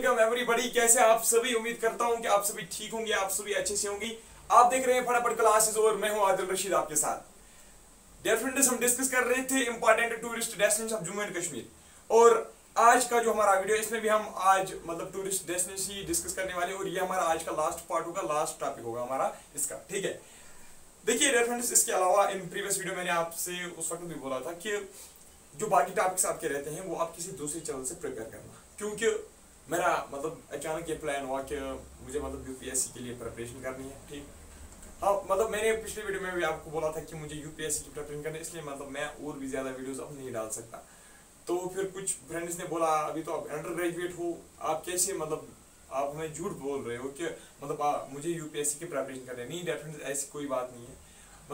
Welcome everybody. कैसे आप सभी? उम्मीद करता हूं कि आप सभी ठीक होंगे, आप सभी अच्छे से होंगे। आप देख रहे हैं फटाफट क्लासेस और मैं हूं आदिल रशीद आपके साथ। डियर फ्रेंड्स, हम डिस्कस कर रहे थे important tourist destination of Jammu and Kashmir और आज का जो हमारा वीडियो इसमें भी हम आज टूरिस्ट डेस्टिनेशन ही डिस्कस करने वाले और ये हमारा आज का लास्ट पार्ट होगा, लास्ट टॉपिक होगा हमारा इसका। ठीक है, देखिए डियर फ्रेंड्स, इसके अलावा इन प्रीवियस वीडियो मैंने आपसे उस वक्त भी बोला था कि जो बाकी टॉपिक्स आपके रहते हैं वो आप किसी दूसरे चैनल से प्रिपेयर करना, क्योंकि मेरा अचानक ये प्लान हुआ कि मुझे यूपीएससी के लिए प्रिपरेशन करनी है। ठीक, हाँ, मैंने पिछले वीडियो में भी आपको बोला था कि मुझे यूपीएससी की प्रिपरेशन करनी है, इसलिए मैं और भी ज्यादा वीडियोस अब नहीं डाल सकता। तो फिर कुछ फ्रेंड्स ने बोला अभी तो आप अंडर ग्रेजुएट हो, आप कैसे आप हमें झूठ बोल रहे हो कि मुझे यूपीएससी की प्रिपरेशन करनी है। नहीं डियर फ्रेंड्स, ऐसी कोई बात नहीं है।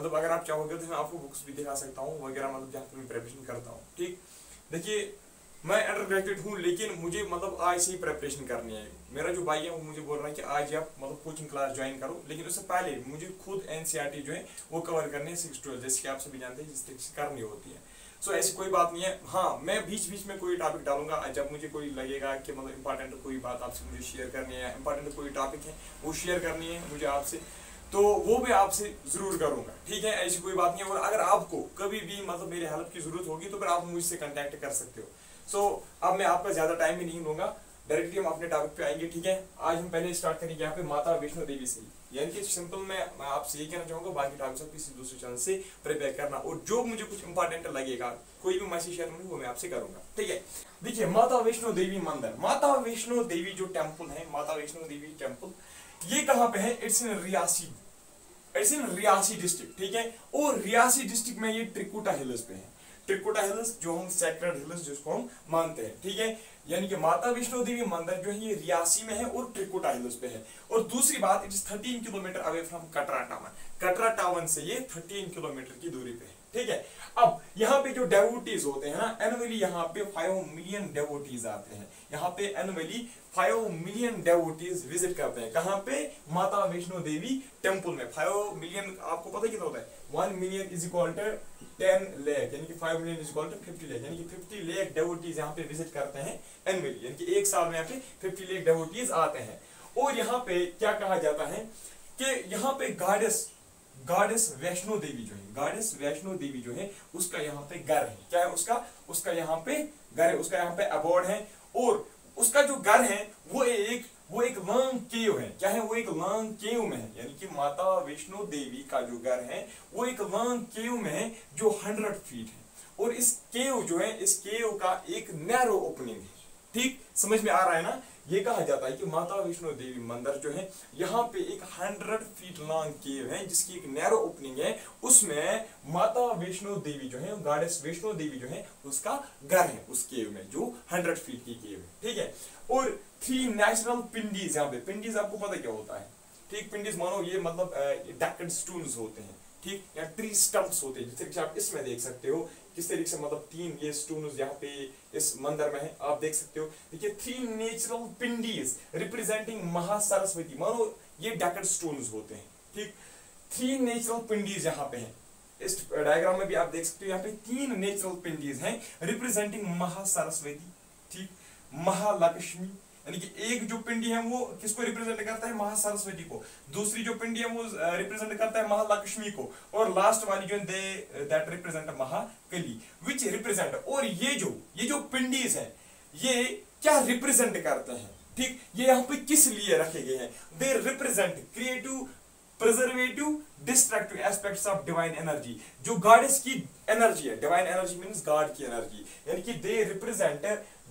अगर आप चाहोगे तो मैं आपको बुक्स भी दिखा सकता हूँ वगैरह, जहाँ पर मैं प्रिपरेशन करता हूँ। ठीक, देखिए मैं अंडर ग्रेजुएट हूँ लेकिन मुझे आज से ही प्रिपरेशन करनी है। मेरा जो भाई है वो मुझे बोल रहा है कि आज आप कोचिंग क्लास ज्वाइन करो, लेकिन उससे पहले मुझे खुद एनसीईआरटी जो है वो कवर करनी है 6 to 12, जैसे कि आप सभी जानते हैं जिस तरीके से करनी होती है। सो ऐसी कोई बात नहीं है। हाँ, मैं बीच बीच में कोई टॉपिक डालूंगा जब मुझे कोई लगेगा कि इंपॉर्टेंट कोई बात आपसे मुझे शेयर करनी है, इंपॉर्टेंट कोई टॉपिक है वो शेयर करनी है मुझे आपसे, तो वो भी आपसे जरूर करूंगा। ठीक है, ऐसी कोई बात नहीं है। और अगर आपको कभी भी मेरे हेल्प की जरूरत होगी तो फिर आप मुझसे कांटेक्ट कर सकते हो। सो अब मैं आपका ज्यादा टाइम भी नहीं लूंगा, डायरेक्टली हम अपने टॉपिक पे आएंगे। ठीक है, आज हम पहले स्टार्ट करेंगे यहाँ पे माता वैष्णो देवी से, यानी कि सिंपल मैं आपसे ये कहना चाहूंगा बाकी टॉपिक सब किसी दूसरे चैनल से प्रिपेयर करना, और जो मुझे कुछ इंपॉर्टेंट लगेगा कोई भी मैसेज शेयर वो मैं आपसे करूंगा। ठीक है, देखिए माता वैष्णो देवी मंदिर, माता वैष्णो देवी जो टेम्पल है, माता वैष्णो देवी टेम्पल, ये कहाँ पे है? It's in Reasi district. ठीक है, और रियासी डिस्ट्रिक्ट में ये त्रिकुटा हिल्स पे है। त्रिकुटा हिल्स जो हम सेक्रेड हिल्स जिसको हम मानते हैं। ठीक है, यानी कि माता वैष्णो देवी मंदिर जो है ये रियासी में है और त्रिकुटा हिल्स पे है। और दूसरी बात, it is 13 kilometre away from Katra town. Katra town से ये 13 किलोमीटर की दूरी पे है। ठीक है, अब यहाँ पे जो डेवोटीज होते हैं ना, एनुअली यहाँ पे 5 मिलियन डेवोटीज आते हैं। यहाँ पे एनुअली 5 मिलियन डेवोटीज विजिट करते हैं। कहाँ पे? माता वैष्णो देवी टेम्पल में। 5 मिलियन आपको पता कितना होता है? 1 million is equal to 10 lakh, यानी कि 5 million is equal to 50 lakh, यानी कि 50 लाख डेवोटीज यहाँ पे विजिट करते हैं एनुअली, यानी कि एक साल में यहाँ पे 50 लाख डेवोटीज आते हैं। और यहाँ पे क्या कहा जाता है कि यहाँ पे गॉडेस वैष्णो देवी जो है, गॉडेस वैष्णो देवी जो है उसका यहाँ पे घर है। क्या है उसका यहाँ पे घर है, उसका यहाँ पे अबोर्ड है। और उसका जो घर है वो एक लॉन्ग केव है। क्या है? वो एक लॉन्ग केव में है, यानी कि माता वैष्णो देवी का जो घर है वो एक लॉन्ग केव में है जो 100 फीट है। और इस केव का एक नैरो ओपनिंग है। ठीक, समझ में आ रहा है ना? ये कहा जाता है कि माता वैष्णो देवी मंदिर जो है यहाँ पे एक 100 फीट लॉन्ग केव है जिसकी एक नैरो ओपनिंग है। उसमें माता वैष्णो देवी जो है, गॉडेस वैष्णो देवी जो है उसका घर है उस केव में जो 100 फीट की केव है। ठीक है, और 3 नेचुरल पिंडीज, यहाँ पे पिंडीज आपको पता क्या होता है? ठीक, पिंडीज मानो ये डेक्ड स्टोन्स होते हैं। ठीक, या ट्री स्टम्प्स होते हैं, जिस तरीके से आप इसमें देख सकते हो किस तरीके से 3 ये स्टोन्स यहाँ पे इस मंदिर में है, आप देख सकते हो। देखिए 3 नेचुरल पिंडीज रिप्रेजेंटिंग महासरस्वती, मानो ये डेक्ड स्टोन्स होते हैं। ठीक, 3 नेचुरल पिंडीज यहाँ पे हैं। इस डायग्राम में भी आप देख सकते हो यहाँ पे 3 नेचुरल पिंडीज हैं रिप्रेजेंटिंग महासरस्वती, ठीक, महालक्ष्मी, यानी कि एक जो पिंडी है वो किसको रिप्रेजेंट करता है? महासरस्वती को। दूसरी जो पिंडी है वो रिप्रेजेंट करता है महालक्ष्मी को। और लास्ट वाली जो that represent Mahakali, which represent. और ये जो पिंडीज है ये क्या रिप्रेजेंट करते हैं? ठीक, ये यहाँ पे किस लिए रखे गए हैं? They represent creative, preservative, destructive aspects of divine energy. जो गॉडेस की एनर्जी है, डिवाइन एनर्जी मींस गॉड की एनर्जी, यानी कि they represent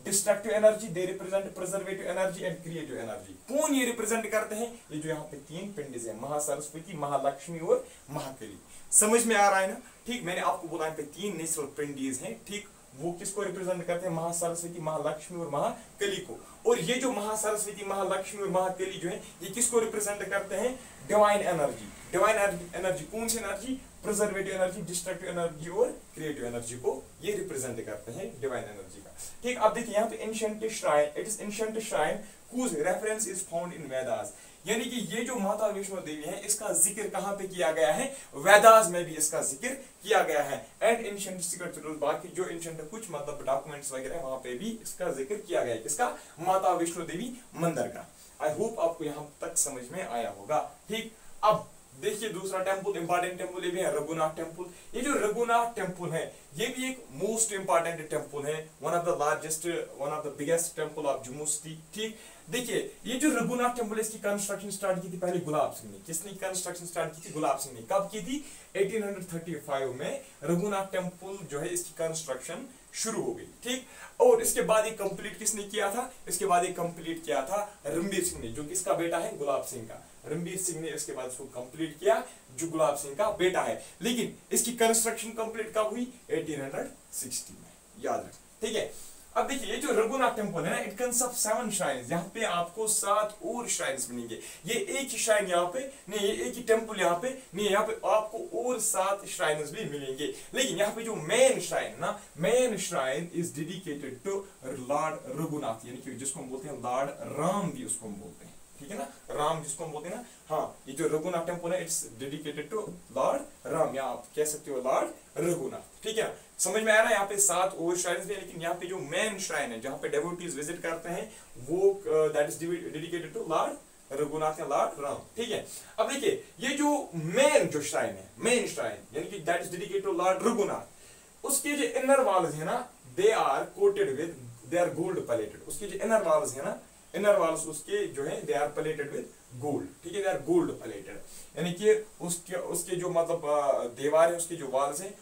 destructive energy, they represent preservative energy and creative energy. कौन ये रिप्रेजेंट करते हैं? ये जो यहाँ पे 3 पिंडीज है, महासरस्वती, महालक्ष्मी और महाकाली। समझ में आ रहा है ना? ठीक, मैंने आपको बोला यहाँ पे 3 नेचुरल पिंडीज हैं। ठीक, वो किसको रिप्रेजेंट करते हैं? महासरस्वती, महालक्ष्मी और महाकाली को। और ये जो महासरस्वती, महालक्ष्मी और महाकाली जो है ये किसको रिप्रेजेंट करते हैं? Divine energy. डिवाइन एनर्जी कौन सी energy? Preservative energy, destructive energy और क्रिएटिव एनर्जी को ये रिप्रेजेंट करते हैं डिवाइन एनर्जी का। ठीक, आप देखिए यहाँ पे ancient shrine, it is ancient shrine whose reference is found in Vedas। यानी कि ये जो माता वैष्णो देवी है इसका जिक्र कहां पे किया गया है, वेदास में भी इसका जिक्र किया गया है। एंड एंशिएंट स्क्रिप्चर्स, बाकी जो एंशिएंट कुछ मतलब डॉक्यूमेंट्स वगैरह वहां पे भी इसका जिक्र किया गया है, किसका, माता वैष्णो देवी मंदिर का। आई होप आपको यहां तक समझ में आया होगा। ठीक, अब देखिए दूसरा टेम्पल, इंपॉर्टेंट टेम्पल ये भी है रघुनाथ टेम्पल। ये जो रघुनाथ टेम्पल है ये भी एक मोस्ट इंपॉर्टेंट टेम्पल है, one of the largest, one of the biggest temple of Jammu city. ठीक, देखिए ये जो रघुनाथ टेम्पल है इसकी कंस्ट्रक्शन स्टार्ट की थी पहले गुलाब सिंह ने। किसने कंस्ट्रक्शन स्टार्ट की थी, गुलाब सिंह ने। कब की थी, 1835 में रघुनाथ टेम्पल जो है इसकी कंस्ट्रक्शन शुरू हो गई। ठीक, और इसके बाद ये कंप्लीट किसने किया था, इसके बाद ये कंप्लीट किया था रणबीर सिंह ने, जो किसका बेटा है, गुलाब सिंह का। रणबीर सिंह ने इसके बाद इसको कंप्लीट किया, जो गुलाब सिंह का बेटा है। लेकिन इसकी कंस्ट्रक्शन कंप्लीट कब हुई, 1860 में, याद रखें। ठीक है, अब देखिए ये जो रघुनाथ टेम्पल है ना, इट कंसिस्ट ऑफ 7 श्राइन्स। यहाँ पे आपको 7 और श्राइन्स मिलेंगे। ये एक ही श्राइन यहाँ पे नहीं, ये एक ही टेम्पल यहाँ पे नहीं, यहाँ पे आपको और 7 श्राइन्स भी मिलेंगे। लेकिन यहाँ पे जो मेन श्राइन ना, main shrine is dedicated to lord Raghunath, यानी कि जिसको हम बोलते हैं लॉर्ड राम भी उसको हम बोलते हैं। ठीक है ना, राम जिसको हम बोलते हैं ना, हाँ, ये जो रघुनाथ टेम्पल है it's dedicated to lord Ram, या आप कह सकते हो लॉर्ड रघुनाथ। ठीक है, समझ में आ रहा है। यहाँ पे 7 और श्राइन्स भी है, लेकिन यहाँ पे जो मेन श्राइन है जहाँ पे डेवोटीज विजिट करते हैं वो that is dedicated to lord Raghunath या लॉर्ड राम। ठीक है, अब देखिए ये जो मेन जो श्राइन है, मेन श्राइन यानी कि that is dedicated to lord Raghunath, उसके जो इनर वॉल्स है ना, they are coated with, they are gold plated. उसके जो इनर वॉल्स है ना, इनर वॉल्स उसके जो है दे आर पैलेटेड विद गोल्ड। ठीक है, दे आर गोल्ड पैलेटेड, यानी कि उसके जो मतलब दीवार है, उसके जो वॉल्स है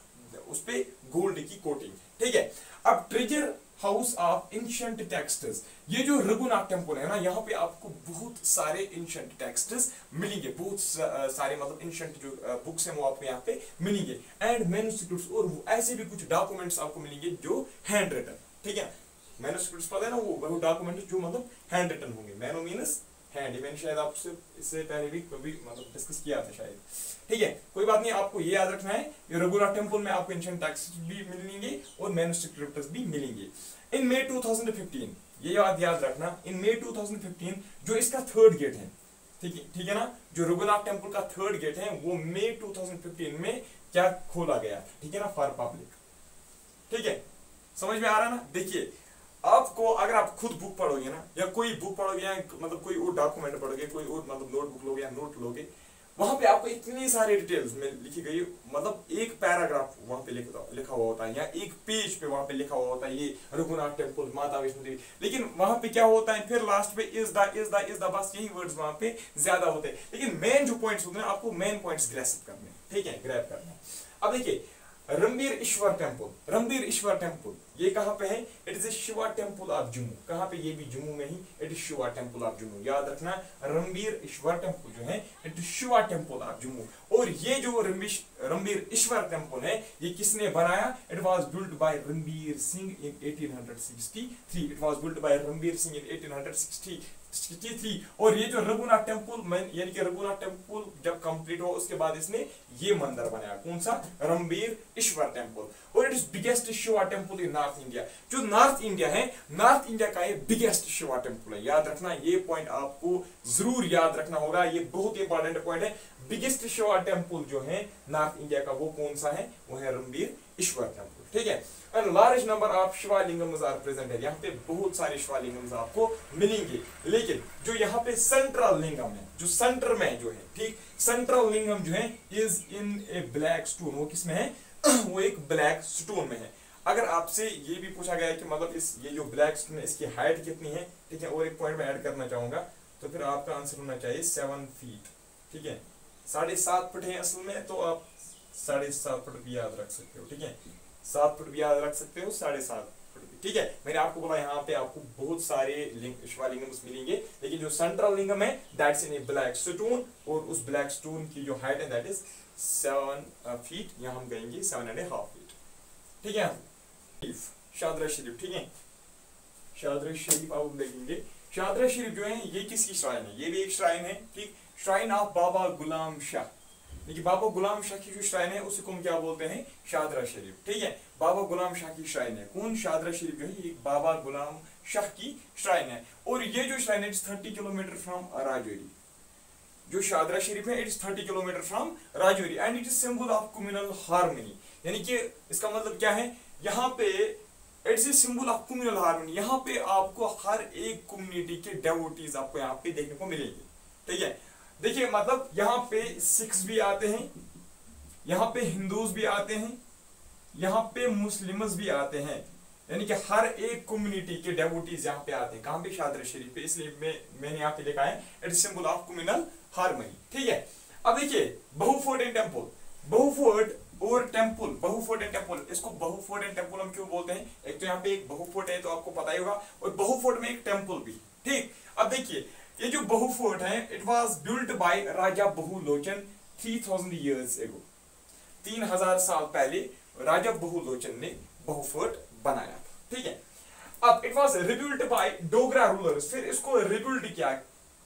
उस पे गोल्ड की कोटिंग है। ठीक है, अब treasure house of ancient texts, ये जो रघुनाथ टेम्पल है ना, यहाँ पे आपको बहुत सारे एंशिएंट टेक्स्ट्स मिलेंगे, बहुत सारे मतलब एंशिएंट जो बुक्स हैं वो आपको यहाँ पे मिलेंगे। एंड मैन्युस्क्रिप्ट्स, और ऐसे भी कुछ डॉक्यूमेंट्स आपको मिलेंगे जो हैंड रिटन। ठीक है, मैन्युस्क्रिप्ट्स पता है ना, वो डॉक्यूमेंट जो मतलब हैंड रिटन होंगे। मैनो मीन्स हैंड, मैंने शायद आपसे इससे पहले भी कभी मतलब डिस्कस किया था शायद। ठीक है, कोई बात नहीं, आपको ये याद रखना है, ये रघुनाथ टेम्पल में आपको एंशिएंट टेक्स्ट भी मिलेंगे और मैन्युस्क्रिप्ट्स भी मिलेंगे। इन मई 2015, ये याद रखना, इन मई 2015 जो इसका 3rd गेट है, ठीक है ना, जो रघुनाथ टेम्पल का 3rd गेट है वो मई 2015 में क्या खोला गया, ठीक है ना, फॉर पब्लिक। ठीक है, समझ में आ रहा है ना। देखिए आपको अगर आप खुद बुक पढ़ोगे ना, या कोई बुक पढ़ोगे, या मतलब कोई और डॉक्यूमेंट पढ़ोगे, कोई और मतलब नोटबुक लोगे या नोट लोगे, वहां पे आपको इतनी सारी डिटेल्स में लिखी गई, मतलब एक पैराग्राफ वहां पे लिखा हुआ होता है, या एक पेज पे वहां पे लिखा हुआ होता है ये रघुनाथ टेम्पल, माता वैष्णो देवी। लेकिन वहां पे क्या होता है, फिर लास्ट पे इज द बस, यही वर्ड्स वहां पे ज्यादा होते हैं। लेकिन मेन जो पॉइंट्स होते हैं आपको मेन पॉइंट्स ग्रैस्प करने, ठीक है, ग्रैब करने। अब देखिए रणबीर ईश्वर टेम्पल, रणबीर ईश्वर टेम्पल ये कहां पे है, it is a Shiva temple of Jammu. कहां पे, ये भी जम्मू में ही, it is Shiva temple of Jammu. याद रखना, रणबीर ईश्वर टेम्पल जो है it is Shiva temple of Jammu. और ये जो रणबीर ईश्वर टेम्पल है ये किसने बनाया, it was built by Ranbir Singh in 1863। It was built by Ranbir Singh in 1863। और ये जो रघुनाथ टेम्पल यानी कि रघुनाथ टेम्पल जब कंप्लीट हुआ उसके बाद इसने ये मंदिर बनाया, कौन सा, रणबीर ईश्वर टेम्पल। और it is biggest Shiva temple in north India. जो नॉर्थ इंडिया है, नॉर्थ इंडिया का ये बिगेस्ट शिवा टेम्पल है। याद रखना, ये पॉइंट आपको जरूर याद रखना होगा, ये बहुत इंपॉर्टेंट पॉइंट है। बिगेस्ट शिवा टेम्पल जो है नॉर्थ इंडिया का वो कौन सा है, वो है रणबीर ईश्वर टेम्पल। ठीक है, and large number of shivalingams are present है। यहाँ पे बहुत सारे शिवालिंगम्स आपको मिलेंगे। लेकिन जो यहाँ पे सेंट्रल लिंगम है, जो सेंटर में जो है, ठीक, सेंट्रल लिंगम जो है is in A black stone. वो किसमें है, वो एक ब्लैक स्टोन में है। अगर आपसे ये भी पूछा गया है कि मतलब ये जो ब्लैक स्टोन है इसकी हाइट कितनी है, ठीक है, और एक पॉइंट में ऐड करना चाहूंगा, तो फिर आपका आंसर होना चाहिए 7 फीट। ठीक है, 7.5 फुट है असल में, तो आप 7.5 फुट भी याद रख सकते हो। ठीक है, 7 फुट भी याद रख सकते हो, 7.5 फुट भी। ठीक है, मैंने आपको बोला यहाँ पे आपको बहुत सारे शिवालिंगम्स मिलेंगे, लेकिन जो सेंट्रल लिंगम है that's in A black stone, और उस ब्लैक स्टोन की जो हाइट है दैट इज 7 फीट, यहाँ हम कहेंगे 7.5 फीट। ठीक है, शादरा शरीफ, ठीक है, शादरा शरीफ आप देखेंगे। शादरा शरीफ जो है ये किसकी श्राइन है, ये भी एक श्राइन है, ठीक, श्राइन ऑफ बाबा गुलाम शाह। देखिए बाबा गुलाम शाह की जो श्राइन है उसे हम क्या बोलते हैं, शादरा शरीफ। ठीक है, बाबा गुलाम शाह की श्राइन है, कौन, शादरा शरीफ जो है ये बाबा गुलाम शाह की श्राइन है। और ये जो श्राइन है 30 किलोमीटर फ्रॉम राजौरी। जो शादरा शरीफ है, it is 30 kilometre from Rajouri and it is symbol of communal harmony. यानी कि इसका मतलब क्या है, यहाँ पे it's a symbol of communal harmony. यहाँ पे आपको हर एक कम्युनिटी के डेवोटीज आपको यहाँ पे देखने को मिलेंगे, ठीक है। देखिए मतलब यहाँ पे सिख्स भी आते हैं, यहाँ पे हिंदूज भी आते हैं, यहाँ पे मुस्लिम्स भी आते हैं, यानी कि हर एक कम्युनिटी के डेवोटीज यहाँ पे आते हैं। कहाँ पे, शादरा शरीफ पे, इसलिए मैंने यहाँ पे लिखा है it is symbol of communal harmony, ठीक है। अब देखिए बहु फोर्ट एंड टेम्पल, बहु फोर्ट और टेम्पल, बहु फोर्ट एंड टेम्पल, इसको बहु फोर्ट एंड टेम्पल हम क्यों बोलते हैं, एक तो यहाँ पे एक बहु फोर्ट है तो आपको पता ही होगा, और बहु फोर्ट में एक टेम्पल भी, ठीक। अब देखिए ये जो बहु फोर्ट है, it was built by Raja Bahulochan 3000 years ago, 3000 साल पहले राजा बहुलोचन ने बहु फोर्ट बनाया था, ठीक है। अब it was rebuilt by Dogra rulers, फिर इसको रिबिल्ड किया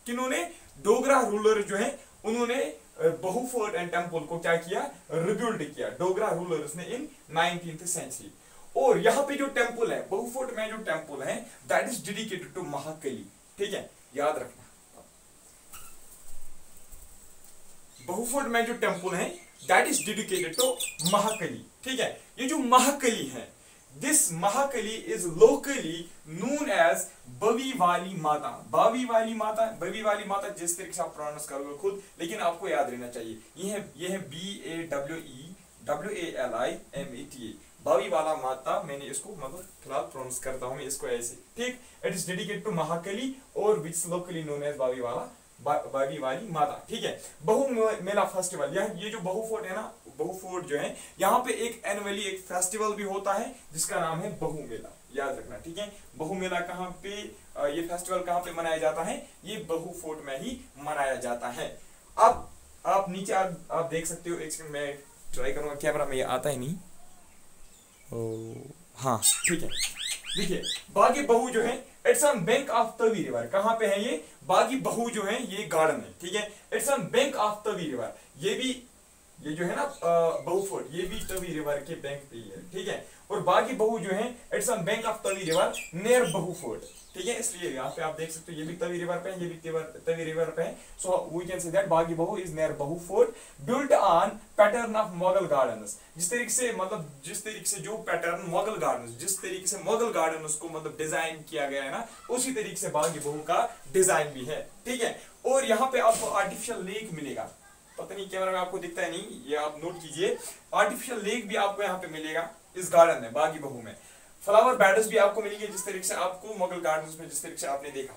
किन्होंने, डोगरा रूलर जो है उन्होंने बहु फोर्ट एंड टेम्पल को क्या किया, रिबिल्ड किया, डोगरा रूलर्स ने इन 19th सेंचुरी। और यहाँ पे जो टेम्पल है, बहु फोर्ट में जो टेम्पल है, that is dedicated to Mahakali, ठीक है, याद रखना। बहु फोर्ट में जो टेम्पल है that is dedicated to Mahakali, ठीक है। ये जो महाकाली है, this Mahakali is locally known as Bavi Wali Mata, बावी वाली माता, बवी वाली माता जिस तरीके से आप प्रोनाउंस करोगे खुद, लेकिन आपको याद रहना चाहिए ये है BAWEWALIMATA, बावी वाला माता। मैंने इसको मतलब फिलहाल प्रोनाउंस करता हूं इसको ऐसे, ठीक। It is dedicated to Mahakali और which locally known as Bawe Wali Mata, ठीक है। बहु मेला फेस्टिवल, ये जो बहु फोर्ट है ना, बहु फोर्ट जो है, यहाँ पे एक एनुअली एक फेस्टिवल भी होता है जिसका नाम है बहु मेला, याद रखना, ठीक है। बहु मेला कहाँ पे, ये फेस्टिवल कहाँ पे मनाया जाता है, ये बहु फोर्ट में ही मनाया जाता है। अब आप नीचे आप देख सकते हो, एक सेकंड मैं ट्राई करूंगा, कैमरा में ये आता ही नहीं, हाँ ठीक है। देखिए बागी बहु जो है, it's on bank of Tawi river, कहाँ पे है ये, बागी बहु जो है ये गार्डन है, ठीक है। It's on bank of Tawi river, ये जो है ना बहु फोर्ट, ये भी तवी रिवर के बैंक पे ही है, ठीक है। और बागी बहु जो है, it's on bank of Tawi river near Bahu fort, ठीक है। इसलिए यहाँ पे आप देख सकते हो ये भी तवी रिवर पे है, ये भी तवी रिवर पे है। So we can say that Bagh Bahu is near Bahu fort, built on pattern of Mughal gardens. जिस तरीके से जो पैटर्न मुगल गार्डन्स, जिस तरीके से मुगल गार्डन्स को मतलब डिजाइन किया गया है ना, उसी तरीके से बागी बहु का डिजाइन भी है, ठीक है। और यहाँ पे आपको आर्टिफिशियल लेक मिलेगा, पता नहीं कैमरा में आपको दिखता है नहीं, ये आप नोट कीजिए, आर्टिफिशियल लेक भी आपको यहाँ पे मिलेगा इस गार्डन में, बागी बहु में। फ्लावर बेड्स भी आपको मिलेंगे जिस तरीके से आपको मुगल गार्डन्स में जिस तरीके से आपने देखा,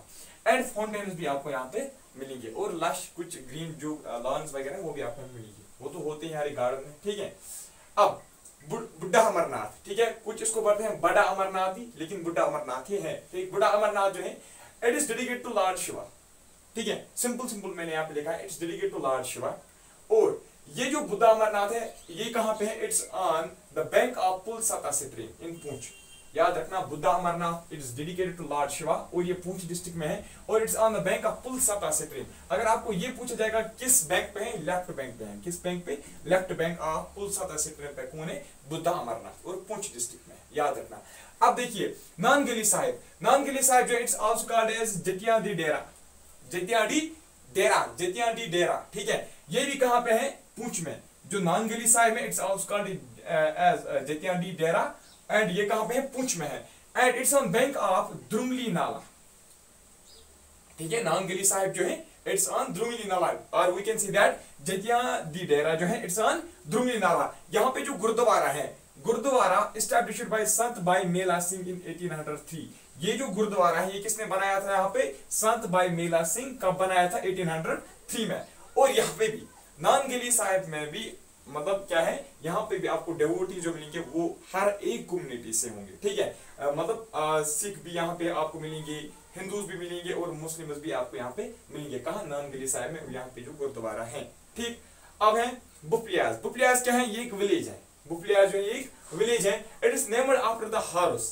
एंड फाउंटेन्स भी आपको यहाँ पे मिलेंगे, और लश कुछ ग्रीन जो लॉन्स वगैरह वो भी आपको मिलेंगे, वो तो होते हैं हमारे गार्डन में, ठीक है। अब बुढ़ा अमरनाथ, ठीक है, कुछ इसको बोलते हैं बड़ा अमरनाथ ही, लेकिन बुढ़ा अमरनाथ ही है, ठीक। बुढ़ा अमरनाथ जो है, it is dedicated to lord Shiva, ठीक है। सिंपल मैंने यहाँ पे लिखा है, it's dedicated to lord Shiva. और ये जो बुद्धा अमरनाथ है, ये कहाँ पे है, it's on the bank of Pulsata stream in Poonch, याद रखना। Buddha Amarnath it is dedicated to lord Shiva, और ये पूंछ डिस्ट्रिक्ट में है, और it's on the bank of Pulsata stream. अगर आपको ये पूछा जाएगा किस बैंक पे है, लेफ्ट बैंक पे है, किस बैंक पे, left bank of Pulsata stream पे कौन है, बुद्धा अमरनाथ, और पूंछ डिस्ट्रिक्ट में, याद रखना। अब देखिए नानगली साहिब, नानगली साहिब जो इट्स आल्सो कॉल्ड एज जतिया दी डेरा, जतिया डी डेरा, ठीक है। ये भी कहां पे है, पूंछ में। जो नानगली साहिब है, it's also called as Jatiya Di Dera, and ये कहां पे है, पूंछ में है, and it's on bank of Drumli Nala, ठीक है। नानगली साहिब जो है, इट्स ऑन द्रुमली नाला, और वी कैन सी दैट जतिया दी डेरा जो है, इट्स ऑन द्रुमली नाला। यहाँ पे जो गुरुद्वारा है, गुरुद्वारा एस्टैब्लिश्ड बाय संत भाई मेला सिंह इन 1803। ये जो गुरुद्वारा है, ये किसने बनाया था, यहाँ पे संत भाई मेला सिंह कब बनाया था, 1803 में। और यहाँ पे भी नानगली साहिब में भी मतलब क्या है, यहाँ पे भी आपको डेवोटी जो मिलेंगे वो हर एक कम्युनिटी से होंगे, ठीक है। मतलब सिख भी यहाँ पे आपको मिलेंगे, हिंदूज भी मिलेंगे, और मुस्लिम्स भी आपको यहाँ पे मिलेंगे। कहाँ, नानगली साहिब में, यहाँ पे जो गुरुद्वारा है, ठीक। अब है बुफलियाज, बुफलियाज क्या है, ये एक विलेज है, बुफलियाज जो है एक विलेज है, it is named after the horse.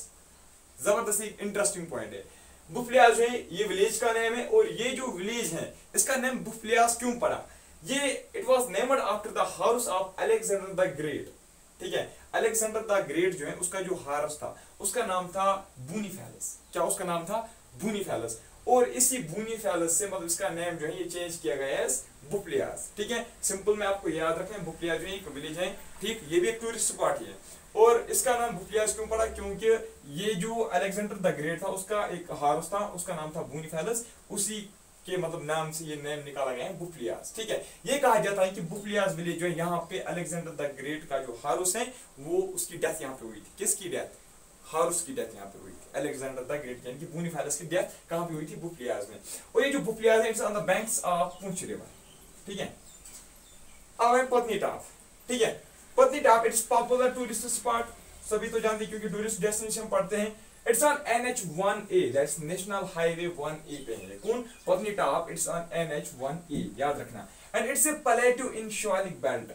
जबरदस्त एक इंटरेस्टिंग पॉइंट है, बुफलियाज जो है ये विलेज का नेम है, और ये जो विलेज है इसका नेम बुफलियाज क्यों पड़ा, ये it was named after the house of Alexander the great, ठीक है। अलेक्जेंडर द ग्रेट जो है उसका जो हाउस था उसका नाम था बुनिफेलस, क्या उसका नाम था, बुनिफेलस। और इसी बुनिफेलस से मतलब इसका नेम जो है ये चेंज किया गया है बुप्लियाज। ठीक है, सिंपल में आपको याद रखना है, बुप्लियाज जो है एक विलेज है, ठीक, ये भी एक टूरिस्ट स्पॉट ही है। और इसका नाम बुप्लियाज क्यों पड़ा, क्योंकि ये जो अलेक्जेंडर द ग्रेट था उसका एक हाउस था, उसका नाम था बुनिफेलस, उसी के मतलब नाम से ये नेम निकाला गया है बुप्लियाज। ठीक है, ये कहा जाता है कि बुप्लियाज विलेज जो है यहाँ पे अलेक्जेंडर द ग्रेट का जो हाउस है वो उसकी डेथ यहाँ पे हुई थी। किसकी डेथ, हारुस की डेथ यहाँ पे हुई थी, अलेक्जेंडर द ग्रेट यानी कि बुनिफेलस की डेथ कहाँ पे हुई थी, बुप्लियाज में। और ये जो बुप्लियाज है it's on the banks of Poonch river. ठीक है, अब है पत्नीटाप। ठीक है, Patnitop it's popular tourist spot, सभी तो जानते हैं क्योंकि टूरिस्ट डेस्टिनेशन पढ़ते हैं। It's on NH1A, that's national highway 1A पे है कौन, पत्नीटाप, इट्स ऑन NH1A, याद रखना। And it's a प्लेटू in Shivalik belt,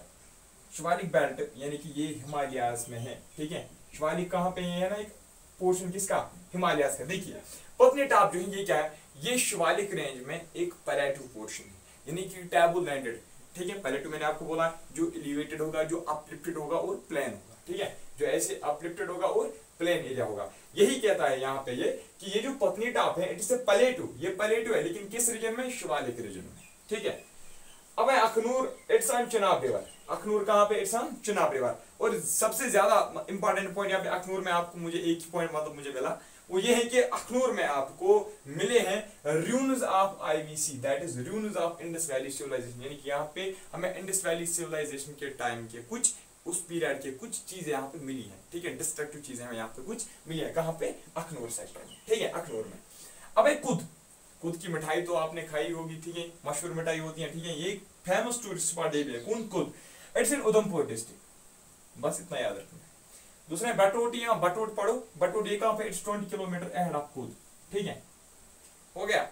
Shivalik belt यानी कि ये हिमालयाज में है। ठीक है, शिवालिक कहाँ पे है ना, एक पोर्शन किसका, हिमालयाज का। देखिए पत्नीटाप जो है ये क्या है, ये शिवालिक रेंज में एक प्लेटू पोर्शन है, यानी कि टेबल लैंडेड। ठीक है, प्लेटू मैंने आपको बोला जो एलिवेटेड होगा, जो अपलिफ्टेड होगा और प्लेन होगा। ठीक है, जो ऐसे अपलिफ्टेड होगा और प्लेन एरिया होगा। यही कहता है यहाँ पे ये कि ये जो पत्नीटाप है इट्स ए प्लेटू, ये प्लेटू है लेकिन किस रीजन में, शिवालिक रीजन में। ठीक है, अब है Akhnoor, it's on Chenab river. Akhnoor कहाँ पे, इट्स ऑन चिनाब रिवर। और सबसे ज्यादा इंपॉर्टेंट पॉइंट यहाँ पे अखनूर में आपको मुझे एक ही पॉइंट मतलब मुझे मिला, वो ये है कि अखनूर में आपको मिले हैं ruins of IVC, that is ruins of Indus valley civilization, यानी कि यहाँ पे हमें इंडस वैली सिविलाइजेशन के टाइम के कुछ उस पीरियड के कुछ चीजें यहाँ पे मिली हैं। ठीक है, डिस्ट्रक्टिव चीजें हमें यहाँ पे कुछ मिली है, कहाँ पे, अखनूर सेक्टर में। ठीक है, अखनूर में। अब एक कुद की मिठाई तो आपने खाई होगी। ठीक है, मशहूर मिठाई होती है। ठीक है, ये फेमस टूरिस्ट स्पॉट है कुद, इट्स इन उधमपुर डिस्ट्रिक्ट, बस इतना याद रखना है। दूसरा बटोट, यहाँ बटोट पढ़ो, बटोट ये कहाँ पे, इट्स 20 किलोमीटर अहेड ऑफ कुद। ठीक है, हो गया।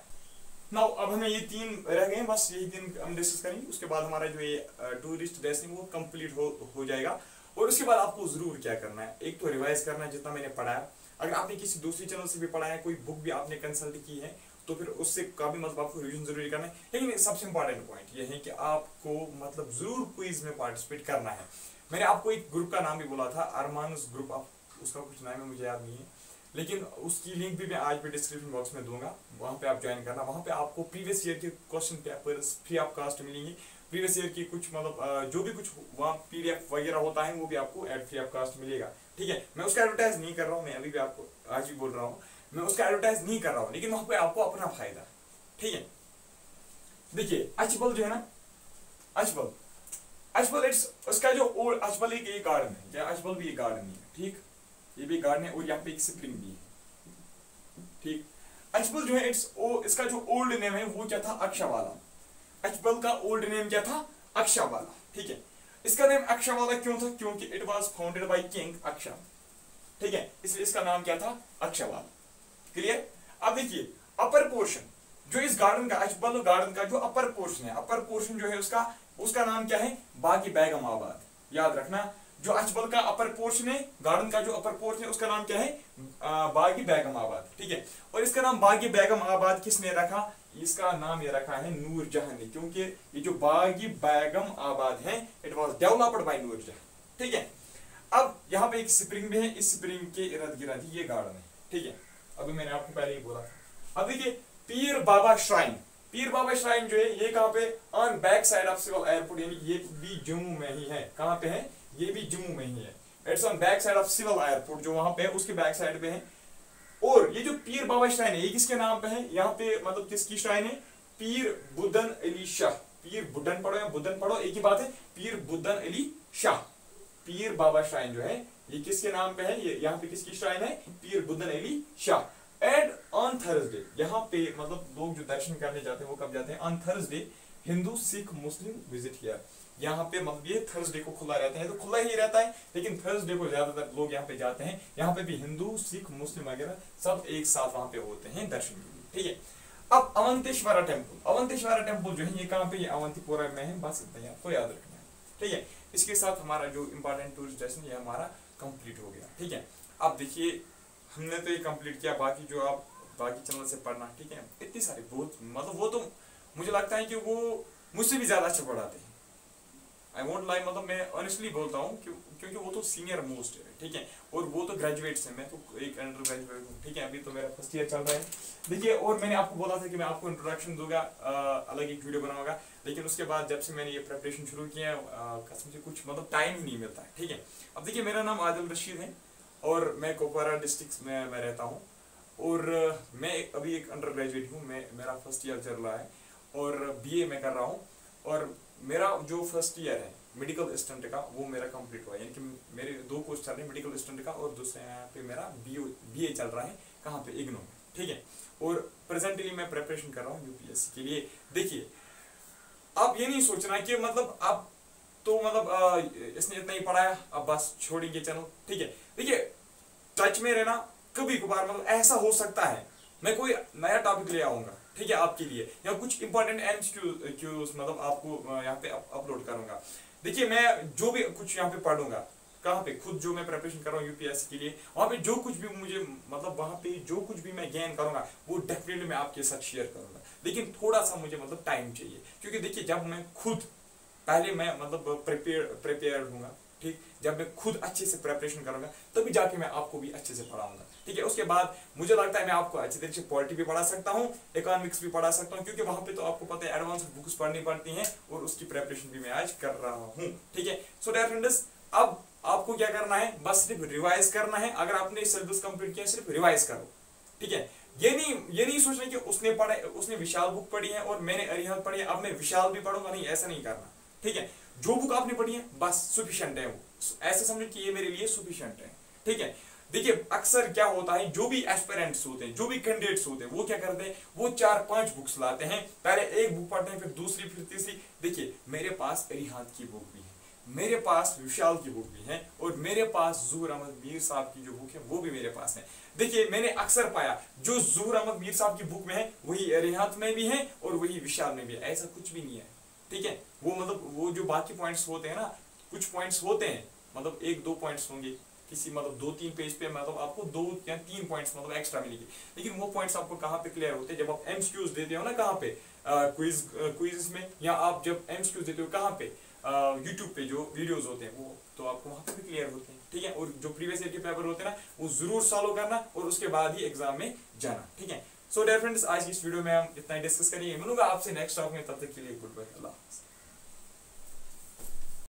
नाउ अब हमें ये 3 रह गए, बस यही 3 हम डिस्कस करेंगे, उसके बाद हमारा जो ये टूरिस्ट डेस्टिनेशन वो कंप्लीट हो जाएगा। और उसके बाद आपको जरूर क्या करना है, एक तो रिवाइज करना है जितना मैंने पढ़ाया। अगर आपने किसी दूसरी चैनल से भी पढ़ा है, कोई बुक भी आपने कंसल्ट की है, तो फिर उससे का भी मतलब आपको रिवीजन जरूरी करना है। लेकिन सबसे इंपॉर्टेंट पॉइंट ये है कि आपको मतलब जरूर क्विज में पार्टिसिपेट करना है। मैंने आपको एक ग्रुप का नाम भी बोला था, अरमानुस ग्रुप, आप उसका कुछ नाम है मुझे याद नहीं है, लेकिन उसकी लिंक भी मैं आज भी डिस्क्रिप्शन बॉक्स में दूंगा, वहां पे आप ज्वाइन करना। वहां पे आपको प्रीवियस ईयर के question papers free of cost मिलेंगे। प्रीवियस ईयर की कुछ मतलब जो भी कुछ वहाँ PDF वगैरह होता है वो भी आपको एट फ्री ऑफ कॉस्ट मिलेगा। ठीक है, मैं उसका एडवर्टाइज नहीं कर रहा हूँ, मैं अभी भी आपको आज भी बोल रहा हूँ, मैं उसका एडवर्टाइज नहीं कर रहा हूँ, लेकिन वहां पे आपको अपना फायदा। ठीक है, देखिए अचबल जो है ना, अचबल इट्स उसका जो ओल्ड अचबल एक गार्डन है, क्या अचबल भी एक गार्डन है। ठीक, ये भी गार्डन है और यहाँ पे एक स्प्रिंग भी है। ठीक, अचबल जो है इसका जो ओल्ड नेम है वो क्या था, अक्षवाला। अचबल का ओल्ड नेम क्या था, अक्षवाला। ठीक है, इसका नेम अक्षवाला क्यों था, क्योंकि it was founded by king Aksha. ठीक है, इसलिए इसका नाम क्या था, अक्षवाला। क्लियर। अब देखिए अपर पोर्शन जो इस गार्डन का, अचबल गार्डन का जो अपर पोर्शन है, अपर पोर्शन जो है उसका नाम क्या है, बागी बेगम आबाद। याद रखना, जो अचबल का अपर पोर्शन है, गार्डन का जो अपर पोर्शन है उसका नाम क्या है, बागी बेगम आबाद। ठीक है, और इसका नाम बागी बेगम आबाद किसने रखा, इसका नाम ये रखा है नूरजहां ने, क्योंकि ये जो बागी बेगम आबाद है it was developed by Nur Jahan. ठीक है, अब यहाँ पे एक स्प्रिंग भी है, इस स्प्रिंग के इर्द गिर्द ये गार्डन है। ठीक है, अभी मैंने आपको पहले ही बोला था। अब देखिए पीर बाबा श्राइन, पीर बाबा श्राइन जो है ये कहाँ पे, on back side of civil airport, यानी ये भी जम्मू में ही है। कहाँ पे है, ये भी जम्मू में ही है। It's on back side of civil airport, जो वहां पे है उसके बैक साइड पे है। और ये जो पीर बाबा श्राइन है ये किसके नाम पे है, यहाँ पे मतलब किसकी श्राइन है, पीर बुदन अली शाह। पीर बुदन पढ़ो या बुदन पढ़ो एक ही बात है, पीर बुदन अली शाह। पीर बाबा श्राइन जो है ये किसके नाम पे है, ये यहाँ पे किसकी श्राइन है, Peer Budan Ali Shah. And on Thursday, यहाँ पे मतलब लोग जो दर्शन करने जाते हैं वो कब जाते हैं, on Thursday Hindu Sikh Muslim visit here. यहाँ पे मतलब ये थर्सडे को खुला रहता है, तो खुला ही रहता है, लेकिन थर्सडे को ज्यादातर लोग यहाँ पे जाते हैं। यहाँ पे भी हिंदू सिख मुस्लिम वगैरह सब एक साथ वहां पे होते हैं दर्शन के लिए। ठीक है, अब अवंतेश्वरा टेम्पल, अवंतेश्वरा टेम्पल जो है ये कहाँ पे, ये अवंतीपुरा में है। बस इतना ही आपको याद रखना है। ठीक है, इसके साथ हमारा जो इंपॉर्टेंट टूरिस्ट डेस्टिनेशन ये हमारा कंप्लीट हो गया। ठीक है, अब देखिए हमने तो ये कंप्लीट किया, बाकी जो आप बाकी चैनल से पढ़ना। ठीक है, इतनी सारी बहुत मतलब वो तो मुझे लगता है कि वो मुझसे भी ज्यादा अच्छा पढ़ाते हैं। आई वोंट लाई, मतलब मैं ऑनेस्टली बोलता हूँ क्योंकि वो तो सीनियर मोस्ट है, ठीक है, और वो तो ग्रेजुएट है, मैं तो एक अंडर ग्रेजुएट हूँ, ठीक है, अभी तो मेरा फर्स्ट ईयर चल रहा है। देखिए, और मैंने आपको बोला था कि मैं आपको इंट्रोडक्शन दूंगा, अलग एक वीडियो बनाऊंगा, लेकिन उसके बाद जब से मैंने ये प्रिपरेशन शुरू किया है, कसम से कुछ मतलब टाइम ही नहीं मिलता है, ठीक है। अब देखिए, मेरा नाम आदिल रशीद है और मैं कुपवारा डिस्ट्रिक्ट में मैं रहता हूँ, और मैं अभी एक अंडर ग्रेजुएट हूँ, मेरा फर्स्ट ईयर चल रहा है और बीए मैं कर रहा हूँ, और मेरा जो फर्स्ट ईयर है मेडिकल असिस्टेंट का वो मेरा कंप्लीट हुआ है, यानी कि मेरे 2 कोर्स चल रहे हैं, मेडिकल असिस्टेंट का और दूसरे यहाँ पे मेरा बीए चल रहा है, कहाँ पे, इग्नू में, ठीक है। और प्रेजेंटली मैं प्रिपरेशन कर रहा हूँ यूपीएससी के लिए। देखिए, आप ये नहीं सोचना कि मतलब आप तो मतलब इसने इतना ही पढ़ाया अब बस छोड़ेंगे चलो, ठीक है। देखिए, टच में रहना, कभी कभार मतलब ऐसा हो सकता है मैं कोई नया टॉपिक ले आऊंगा, ठीक है, आपके लिए, या कुछ इंपॉर्टेंट एमसीक्यूज मतलब आपको यहाँ पे अपलोड करूंगा। देखिए, मैं जो भी कुछ यहाँ पे पढ़ूंगा, कहाँ पे खुद जो मैं प्रिपरेशन कर रहा हूँ यूपीएससी के लिए, वहाँ पे जो कुछ भी मुझे मतलब वहाँ पे जो कुछ भी मैं गेन करूंगा वो डेफिनेटली मैं आपके साथ शेयर करूंगा, लेकिन थोड़ा सा मुझे मतलब टाइम चाहिए, क्योंकि देखिए, जब मैं खुद पहले मैं मतलब प्रिपेयर हूँगा, ठीक, जब मैं खुद अच्छे से प्रिपरेशन करूंगा तभी जाके मैं आपको भी अच्छे से पढ़ाऊंगा, ठीक है। उसके बाद मुझे लगता है मैं आपको अच्छे तरीके से पॉलिटी भी पढ़ा सकता हूँ, इकोनॉमिक्स भी पढ़ा सकता हूँ, क्योंकि वहां पे तो आपको पता है एडवांस बुक्स पढ़नी पड़ती हैं, और उसकी प्रिपरेशन भी मैं आज कर रहा हूँ, ठीक है। सो डियर फ्रेंड्स, अब आपको क्या करना है, बस सिर्फ रिवाइज करना है। अगर आपने सिलेबस कंप्लीट किया, सिर्फ रिवाइज करो, ठीक है। ये नहीं सोचना कि उसने विशाल बुक पढ़ी है और मैंने अरिहंत पढ़ी है, अब मैं विशाल भी पढ़ूंगा, नहीं, ऐसा नहीं करना, ठीक है। जो बुक आपने पढ़ी है बस सफिशिएंट है, वो ऐसे समझो कि ये मेरे लिए सफिशिएंट है, ठीक है। देखिए, अक्सर क्या होता है, जो भी एस्पिरेंट्स होते हैं, जो भी कैंडिडेट्स होते हैं, वो क्या करते हैं, वो 4-5 बुक्स लाते हैं, पहले एक बुक पढ़ते हैं, फिर दूसरी, फिर तीसरी। देखिए, मेरे पास अरिहंत की बुक भी है, मेरे पास विशाल की बुक भी है, और मेरे पास ज़ुहूर अहमद मीर साहब की जो बुक है वो भी मेरे पास है। देखिए, मैंने अक्सर पाया जो ज़ुहूर अहमद मीर साहब की बुक में है वही अरिहंत में भी है और वही विशाल में भी है, ऐसा कुछ भी नहीं है, ठीक है। वो मतलब वो जो बाकी पॉइंट्स होते हैं ना, कुछ पॉइंट्स होते हैं, मतलब 1-2 पॉइंट्स होंगे किसी मतलब 2-3 पेज पे, मतलब आपको 2 या 3 पॉइंट्स मतलब एक्स्ट्रा मिलेंगे, लेकिन वो पॉइंट्स आपको कहाँ पे क्लियर होते हैं, जब आप एमसीक्यूज देते हो ना, कहाँ पे, क्विज में, या आप जब एमसीक्यूज देते हो कहाँ पे, यूट्यूब पे जो वीडियोस होते हैं, वो तो आपको वहाँ पे भी क्लियर होते हैं, ठीक है। और जो प्रीवियस ईयर के पेपर होते हैं ना, वो जरूर सॉल्व करना और उसके बाद ही एग्जाम में जाना, ठीक है। सो डियर फ्रेंड्स, आज की इस वीडियो में हम इतना ही डिस्कस करेंगे, मिलूंगा आपसे नेक्स्ट टॉपिक में, तब तक के लिए गुड बाय, अल्लाह हाफ़िज़।